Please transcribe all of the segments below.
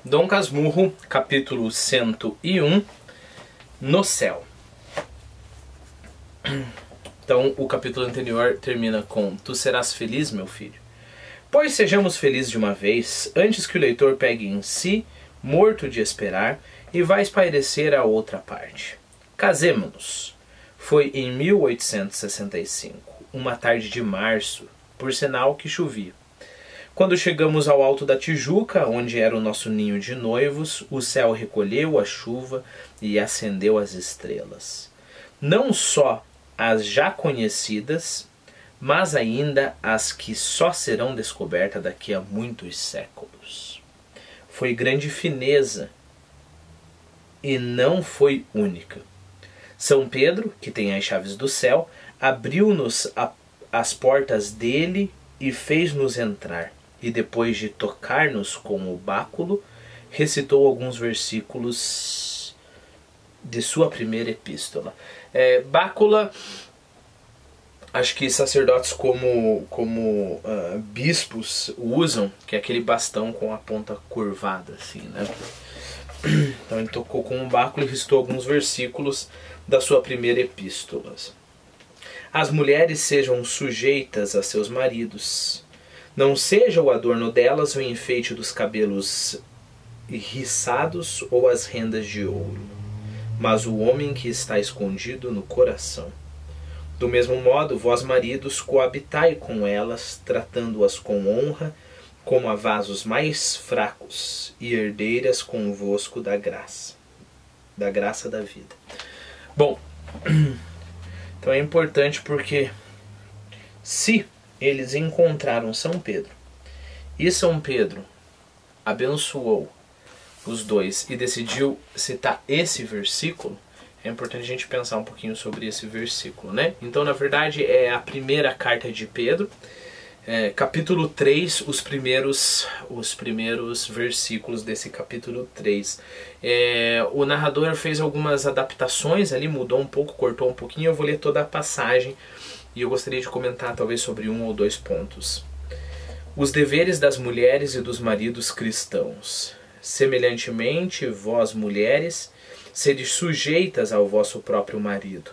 Dom Casmurro, capítulo 101, no céu. Então, o capítulo anterior termina com: Tu serás feliz, meu filho. Pois sejamos felizes de uma vez, antes que o leitor pegue em si, morto de esperar, e vá espairecer a outra parte. Casemo-nos. Foi em 1865, uma tarde de março, por sinal que chovia. Quando chegamos ao alto da Tijuca, onde era o nosso ninho de noivos, o céu recolheu a chuva e acendeu as estrelas. Não só as já conhecidas, mas ainda as que só serão descobertas daqui a muitos séculos. Foi grande fineza e não foi única. São Pedro, que tem as chaves do céu, abriu-nos as portas dele e fez-nos entrar. E depois de tocar-nos com o báculo, recitou alguns versículos de sua primeira epístola. Bácula, acho que sacerdotes como bispos usam, que é aquele bastão com a ponta curvada, assim, né? Então ele tocou com o báculo e recitou alguns versículos da sua primeira epístola. As mulheres sejam sujeitas a seus maridos. Não seja o adorno delas o enfeite dos cabelos riçados ou as rendas de ouro, mas o homem que está escondido no coração. Do mesmo modo, vós maridos, coabitai com elas, tratando-as com honra, como a vasos mais fracos, e herdeiras convosco da graça da vida. Bom, então é importante porque se eles encontraram São Pedro e São Pedro abençoou os dois e decidiu citar esse versículo, é importante a gente pensar um pouquinho sobre esse versículo, né? Então, na verdade, é a primeira carta de Pedro, capítulo 3, os primeiros versículos desse capítulo 3. O narrador fez algumas adaptações ali, mudou um pouco, cortou um pouquinho. Eu vou ler toda a passagem e eu gostaria de comentar talvez sobre um ou dois pontos. Os deveres das mulheres e dos maridos cristãos. Semelhantemente, vós mulheres, sede sujeitas ao vosso próprio marido,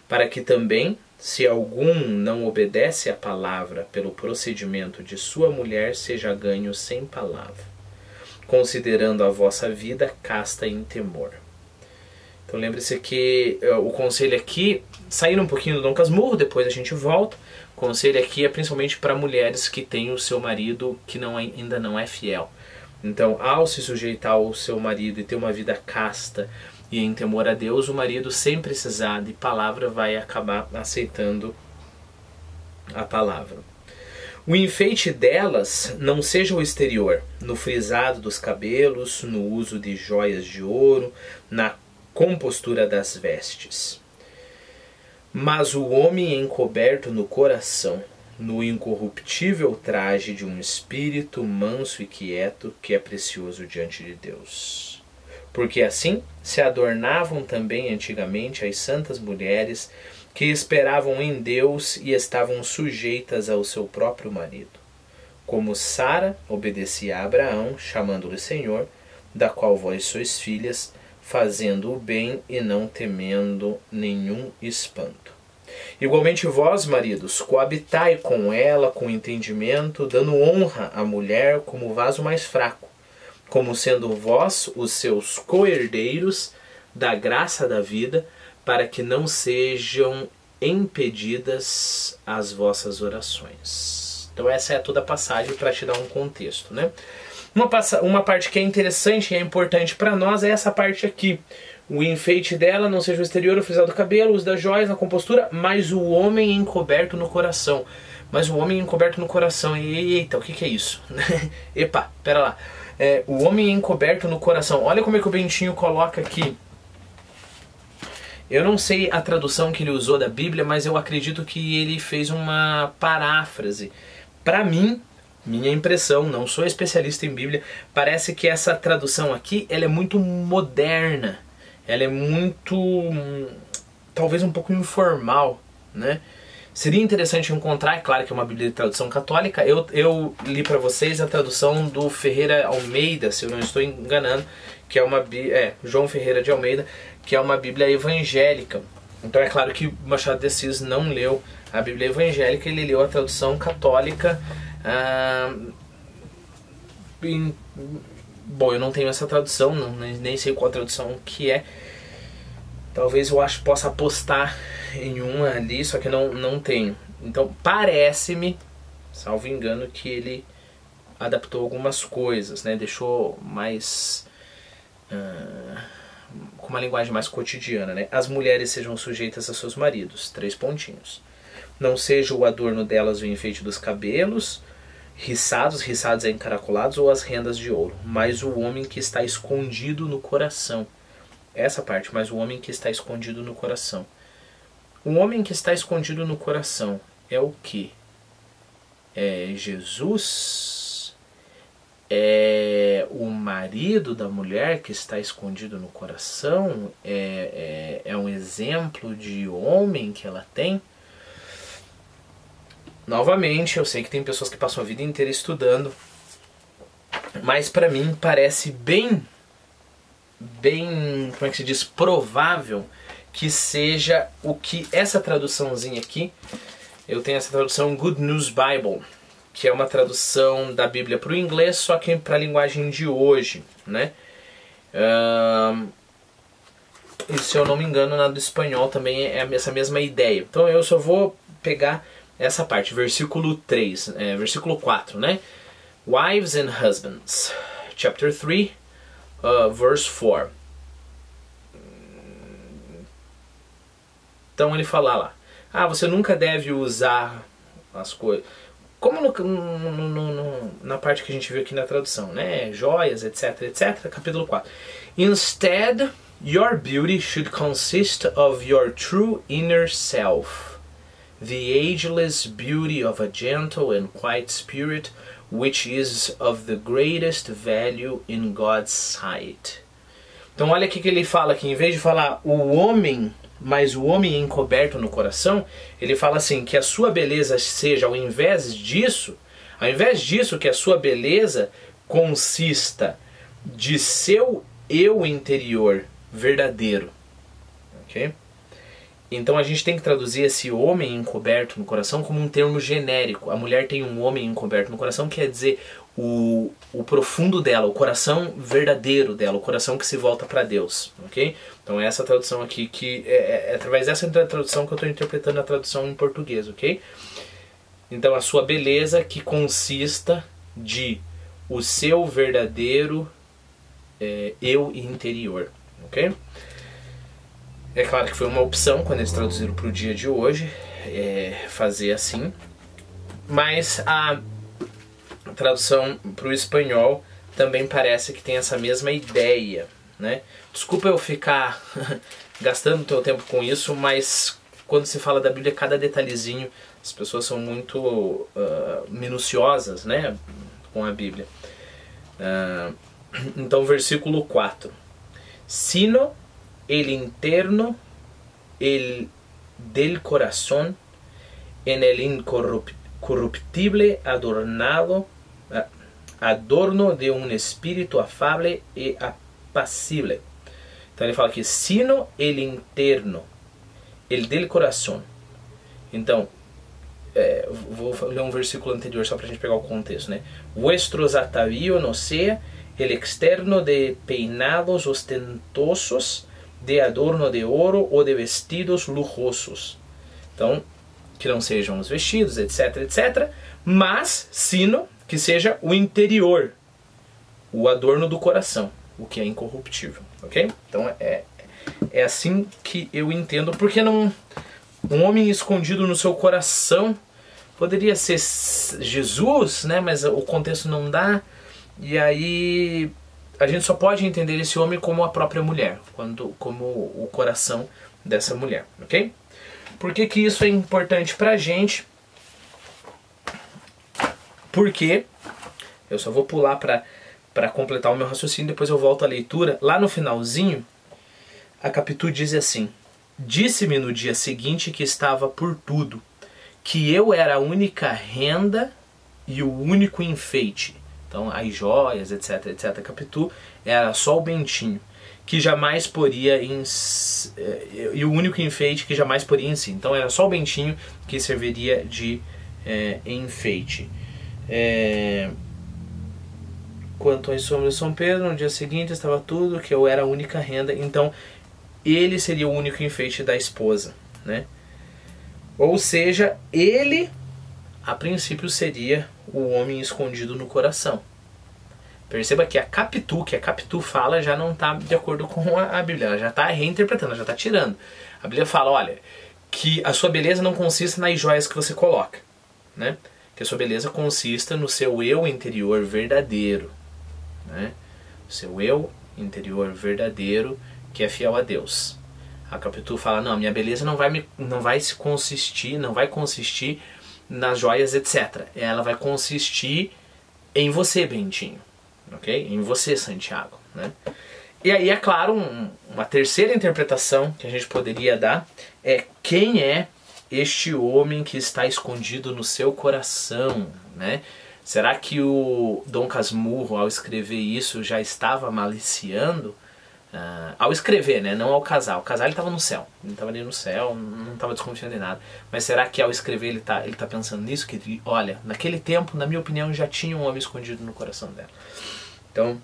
para que também, se algum não obedece à palavra pelo procedimento de sua mulher, seja ganho sem palavra, considerando a vossa vida casta em temor. Então lembre-se que o conselho aqui, saindo um pouquinho do Dom Casmurro, depois a gente volta, o conselho aqui é principalmente para mulheres que têm o seu marido que ainda não é fiel. Então, ao se sujeitar ao seu marido e ter uma vida casta e em temor a Deus, o marido, sem precisar de palavra, vai acabar aceitando a palavra. O enfeite delas não seja o exterior, no frisado dos cabelos, no uso de joias de ouro, na compostura das vestes, mas o homem encoberto no coração, no incorruptível traje de um espírito manso e quieto, que é precioso diante de Deus. Porque assim se adornavam também antigamente as santas mulheres que esperavam em Deus e estavam sujeitas ao seu próprio marido. Como Sara obedecia a Abraão, chamando-lhe Senhor, da qual vós sois filhas, fazendo o bem e não temendo nenhum espanto. Igualmente vós, maridos, coabitai com ela com entendimento, dando honra à mulher como vaso mais fraco, como sendo vós os seus co-herdeiros da graça da vida, para que não sejam impedidas as vossas orações. Então essa é toda a passagem para te dar um contexto, né? Uma parte que é interessante e é importante para nós é essa parte aqui. O enfeite dela não seja o exterior, o frisado do cabelo, o uso das joias, a compostura, mas o homem encoberto no coração. Mas o homem encoberto no coração. Eita, o que é isso? Epa, pera lá. O homem encoberto no coração. Olha como é que o Bentinho coloca aqui. Eu não sei a tradução que ele usou da Bíblia, mas eu acredito que ele fez uma paráfrase. Para mim, minha impressão, não sou especialista em Bíblia, parece que essa tradução aqui ela é muito moderna. Ela é muito, talvez um pouco informal, né? Seria interessante encontrar, é claro que é uma Bíblia de tradução católica. Eu li para vocês a tradução do Ferreira Almeida, se eu não estou enganando, que é uma João Ferreira de Almeida, que é uma Bíblia evangélica. Então é claro que Machado de Assis não leu a Bíblia evangélica, ele leu a tradução católica. Bom, eu não tenho essa tradução, nem sei qual a tradução que é. Talvez eu possa apostar em uma ali, só que não tenho. Então parece-me, salvo engano, que ele adaptou algumas coisas, né? Deixou mais com uma linguagem mais cotidiana, né? As mulheres sejam sujeitas a seus maridos, 3 pontinhos. Não seja o adorno delas o enfeite dos cabelos, riçados encaracolados ou as rendas de ouro, mas o homem que está escondido no coração. Essa parte, mas o homem que está escondido no coração. O homem que está escondido no coração é o quê? É Jesus? É o marido da mulher que está escondido no coração? É um exemplo de homem que ela tem? Novamente, eu sei que tem pessoas que passam a vida inteira estudando, mas para mim parece bem, como é que se diz, provável que seja o que essa traduçãozinha aqui. Eu tenho essa tradução Good News Bible, que é uma tradução da Bíblia para o inglês, só que para a linguagem de hoje, né? E se eu não me engano, na do espanhol também é essa mesma ideia. Então eu só vou pegar essa parte, versículo 3, versículo 4, né? Wives and husbands, chapter 3, verse 4. Então ele fala lá, você nunca deve usar as coisas, como na parte que a gente viu aqui na tradução, né? Joias, etc, etc, capítulo 4. Instead, your beauty should consist of your true inner self, the ageless beauty of a gentle and quiet spirit, which is of the greatest value in God's sight. Então olha o que ele fala aqui, em vez de falar o homem, mas o homem encoberto no coração, ele fala assim, que a sua beleza seja, ao invés disso, que a sua beleza consista de seu eu interior verdadeiro. Ok? Então a gente tem que traduzir esse homem encoberto no coração como um termo genérico. A mulher tem um homem encoberto no coração, quer dizer o profundo dela, o coração verdadeiro dela, o coração que se volta para Deus. Ok? Então é essa tradução aqui, que é através dessa tradução que eu estou interpretando a tradução em português. Ok? Então a sua beleza que consista de o seu verdadeiro eu interior. Ok? É claro que foi uma opção quando eles traduziram para o dia de hoje, fazer assim, mas a tradução para o espanhol também parece que tem essa mesma ideia, né? Desculpa eu ficar gastando o teu tempo com isso, mas quando se fala da Bíblia, cada detalhezinho, as pessoas são muito minuciosas, né, com a Bíblia. Então, versículo 4. Sino el interno, el del corazón, en el incorruptible adorno de um espírito afável e apacible. Então ele fala aqui, sino el interno, el del corazón. Então, vou ler um versículo anterior só para a gente pegar o contexto, né? Vuestros atavíos no sea el externo de peinados ostentosos, de adorno de ouro ou de vestidos lujosos. Então, que não sejam os vestidos, etc, etc, mas, sino, que seja o interior, o adorno do coração, o que é incorruptível, ok? Então, é assim que eu entendo, porque não, um homem escondido no seu coração poderia ser Jesus, né? Mas o contexto não dá, e aí a gente só pode entender esse homem como a própria mulher, como o coração dessa mulher, ok? Por que isso é importante pra gente? Porque, eu só vou pular para completar o meu raciocínio, depois eu volto à leitura. Lá no finalzinho, a Capitu diz assim: disse-me no dia seguinte que estava por tudo, que eu era a única renda e o único enfeite. Então, as joias, etc, etc. Capitu era só o bentinho, que jamais poria em... e o único enfeite que jamais poria em si. Então, era só o bentinho que serviria de enfeite. Quanto às sombras de São Pedro, no dia seguinte estava tudo, que eu era a única renda. Então, ele seria o único enfeite da esposa, né? Ou seja, ele, a princípio, seria o homem escondido no coração. Perceba que a Capitu fala já não está de acordo com a Bíblia, ela já está reinterpretando, ela já está tirando. A Bíblia fala, olha, que a sua beleza não consiste nas joias que você coloca, né? Que a sua beleza consista no seu eu interior verdadeiro, né? O seu eu interior verdadeiro que é fiel a Deus. A Capitu fala, não, minha beleza não vai consistir nas joias, etc. Ela vai consistir em você, Bentinho. Ok? Em você, Santiago. Né? E aí, é claro, uma terceira interpretação que a gente poderia dar é quem é este homem que está escondido no seu coração, né? Será que o Dom Casmurro, ao escrever isso, já estava maliciando? Ao escrever, né? Não ao casar. O casar ele estava no céu. Ele estava ali no céu, não estava desconfiando de nada. Mas será que ao escrever ele tá pensando nisso? Que, olha, naquele tempo, na minha opinião, já tinha um homem escondido no coração dela. Então,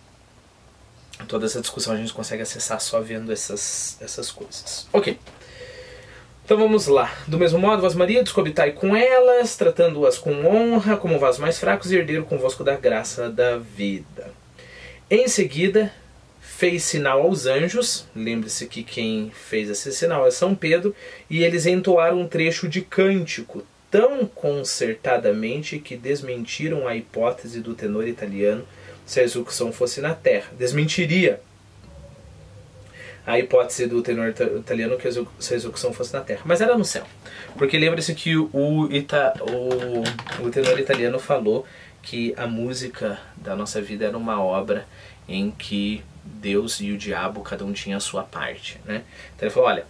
toda essa discussão a gente consegue acessar só vendo essas coisas. Ok. Então vamos lá. Do mesmo modo, vós maridos, coabitai com elas, tratando-as com honra, como vasos mais fracos, e herdeiro convosco da graça da vida. Em seguida, fez sinal aos anjos. Lembre-se que quem fez esse sinal é São Pedro. E eles entoaram um trecho de cântico, tão concertadamente que desmentiram a hipótese do tenor italiano se a execução fosse na terra. Desmentiria a hipótese do tenor italiano que se a execução fosse na terra. Mas era no céu. Porque lembre-se que o tenor italiano falou que a música da nossa vida era uma obra em que Deus e o diabo, cada um tinha a sua parte. Né? Então ele falou, olha,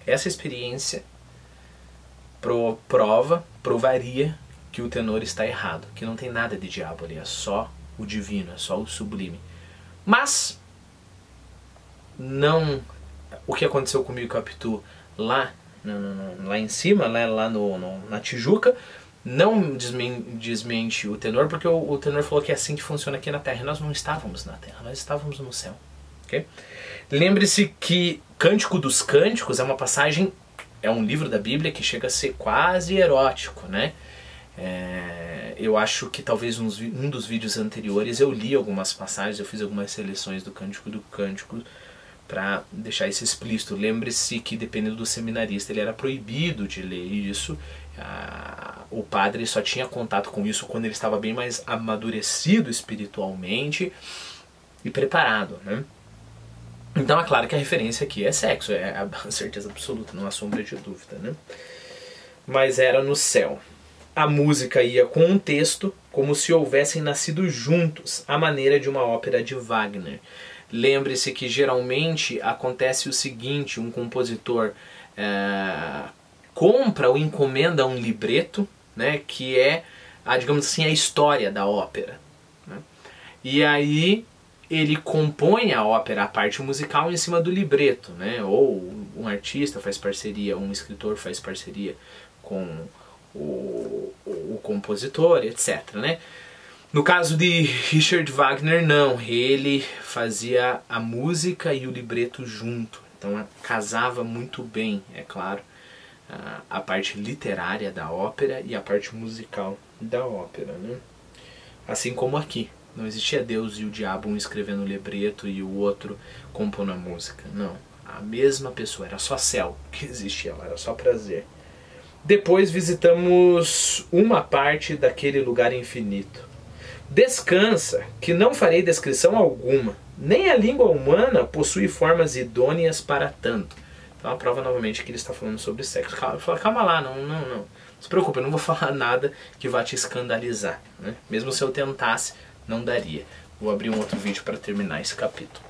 essa experiência provaria que o tenor está errado. Que não tem nada de diabo ali, é só o divino, é só o sublime. Mas não o que aconteceu comigo e com a Capitu lá em cima, lá na Tijuca, não desmente o tenor, porque o tenor falou que é assim que funciona aqui na Terra. Nós não estávamos na Terra, nós estávamos no céu. Okay? Lembre-se que Cântico dos Cânticos é uma passagem, é um livro da Bíblia que chega a ser quase erótico, né? Eu acho que talvez um dos vídeos anteriores eu li algumas passagens, eu fiz algumas seleções do Cântico do Cântico para deixar isso explícito. Lembre-se que dependendo do seminarista ele era proibido de ler isso. O padre só tinha contato com isso quando ele estava bem mais amadurecido espiritualmente e preparado, né? Então é claro que a referência aqui é sexo, é a certeza absoluta, não há sombra de dúvida, né? Mas era no céu. A música ia com um texto como se houvessem nascido juntos, à maneira de uma ópera de Wagner. Lembre-se que geralmente acontece o seguinte, um compositor compra ou encomenda um libreto, né, que é, digamos assim, a história da ópera. Né? E aí ele compõe a ópera, a parte musical, em cima do libreto. Né? Ou um artista faz parceria, um escritor faz parceria com o compositor, etc. Né? No caso de Richard Wagner, não. Ele fazia a música e o libreto junto. Então casava muito bem, é claro, a parte literária da ópera e a parte musical da ópera. Né? Assim como aqui. Não existia Deus e o diabo, um escrevendo o libreto e o outro compondo a música. Não. A mesma pessoa. Era só céu que existia lá. Era só prazer. Depois visitamos uma parte daquele lugar infinito. Descansa, que não farei descrição alguma. Nem a língua humana possui formas idôneas para tanto. Então a prova novamente que ele está falando sobre sexo. Calma lá, não se preocupe, eu não vou falar nada que vá te escandalizar. Né? Mesmo se eu tentasse, não daria. Vou abrir um outro vídeo para terminar esse capítulo.